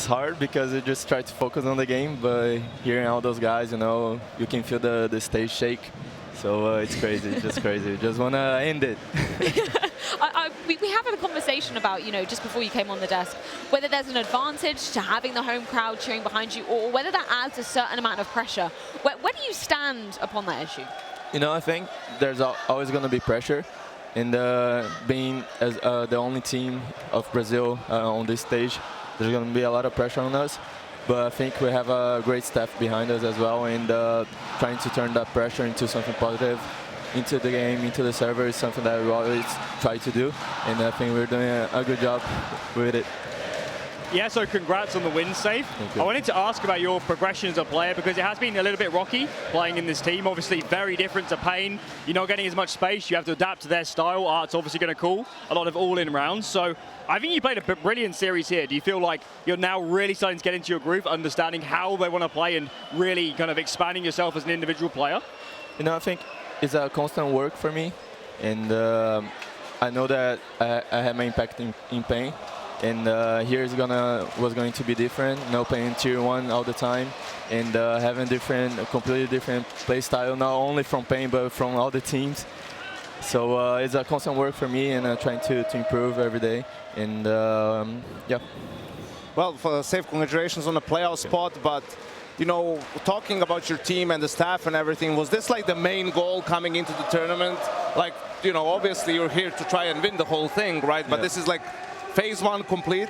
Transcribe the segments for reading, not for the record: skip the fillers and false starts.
hard because you just try to focus on the game, but hearing all those guys, you know, you can feel the stage shake. So it's crazy, just crazy. You just want to end it. We have had a conversation about, you know, just before you came on the desk, whether there's an advantage to having the home crowd cheering behind you, or whether that adds a certain amount of pressure. Where do you stand upon that issue? You know, I think there's always going to be pressure. And being as the only team of Brazil on this stage, there's going to be a lot of pressure on us. But I think we have a great staff behind us as well, and trying to turn that pressure into something positive, into the game, into the server is something that we always try to do. And I think we're doing a good job with it. Yeah, so congrats on the win, Safe. I wanted to ask about your progression as a player, because it has been a little bit rocky playing in this team. Obviously very different to Pain. You're not getting as much space. You have to adapt to their style. Art's obviously going to call a lot of all-in rounds. So I think you played a brilliant series here. Do you feel like you're now really starting to get into your groove, understanding how they want to play and really kind of expanding yourself as an individual player? You know, I think it's a constant work for me. And I know that I have my impact in Pain. And here was going to be different, no playing tier 1 all the time, and having a completely different play style, not only from Pain but from all the teams. So it's a constant work for me, and trying to improve every day. And yeah. Well, for Safe, congratulations on the playoff spot, but you know, talking about your team and the staff and everything, was this like the main goal coming into the tournament? Like, you know, obviously you're here to try and win the whole thing, right? But yeah. This is like phase 1 complete?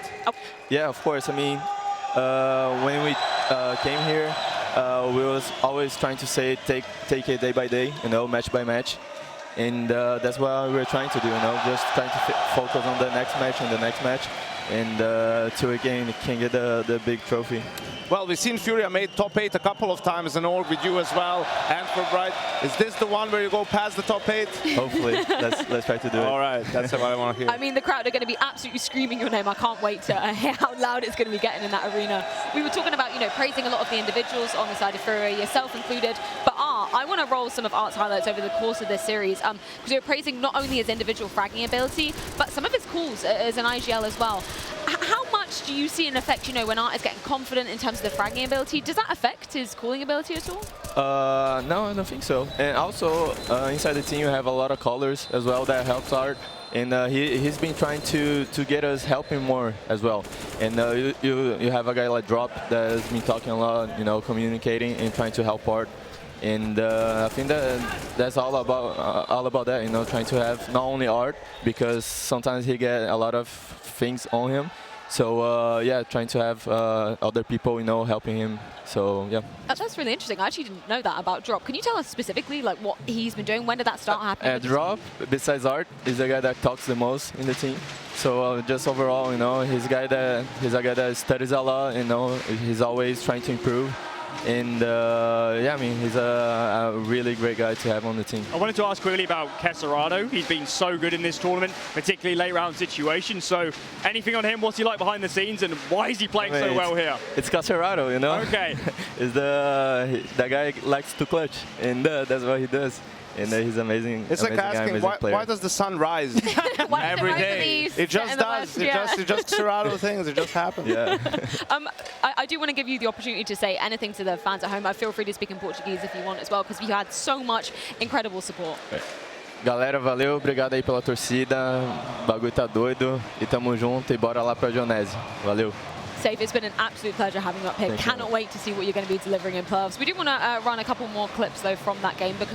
Yeah, of course. I mean, when we came here, we was always trying to say take it day by day, you know, match by match. And that's what we're trying to do, you know, just trying to focus on the next match and the next match, and to again can get the big trophy. Well, we've seen FURIA made top 8 a couple of times, and all with you as well. And for Bright, is this the one where you go past the top 8? Hopefully, let's try to do it. All right, that's what I want to hear. I mean, the crowd are going to be absolutely screaming your name. I can't wait to hear how loud it's going to be getting in that arena. We were talking about, you know, praising a lot of the individuals on the side of FURIA, yourself included. But Art, I want to roll some of Art's highlights over the course of this series, because we were praising not only his individual fragging ability, but some of his calls as an IGL as well. How much do you see an effect, you know, when Art is getting confident in terms of the fragging ability? Does that affect his calling ability at all? No, I don't think so. And also, inside the team, you have a lot of callers as well that helps Art. And he's been trying to get us helping more as well. And you have a guy like Drop that has been talking a lot, you know, communicating and trying to help Art. And I think that's all about that, you know, trying to have not only Art, because sometimes he get a lot of things on him. So yeah, trying to have other people, you know, helping him. So yeah. That's really interesting. I actually didn't know that about Drop. Can you tell us specifically like what he's been doing? When did that start happening? Drop, besides Art, is the guy that talks the most in the team. So just overall, you know, he's a guy that studies a lot. You know, he's always trying to improve. And yeah, I mean, he's a really great guy to have on the team. I wanted to ask quickly about Kesserado. He's been so good in this tournament, particularly late round situations. So anything on him? What's he like behind the scenes, and why is he playing so well here? It's Kesserado, you know? Okay. That guy likes to clutch, and that's what he does. And he's amazing. It's amazing like asking, why does the sun rise every day? It just does. It just Kesserado things. It just happens. Yeah. I do want to give you the opportunity to say anything to the fans at home. Feel free to speak in Portuguese if you want as well, because we had so much incredible support. Galera, valeu, obrigado aí pela torcida. O bagulho tá doido e tamo junto e bora lá pra Dionésio. Valeu. Safe, it's been an absolute pleasure having you up here. Cannot wait to see what you're going to be delivering in playoffs. We do want to run a couple more clips though from that game, because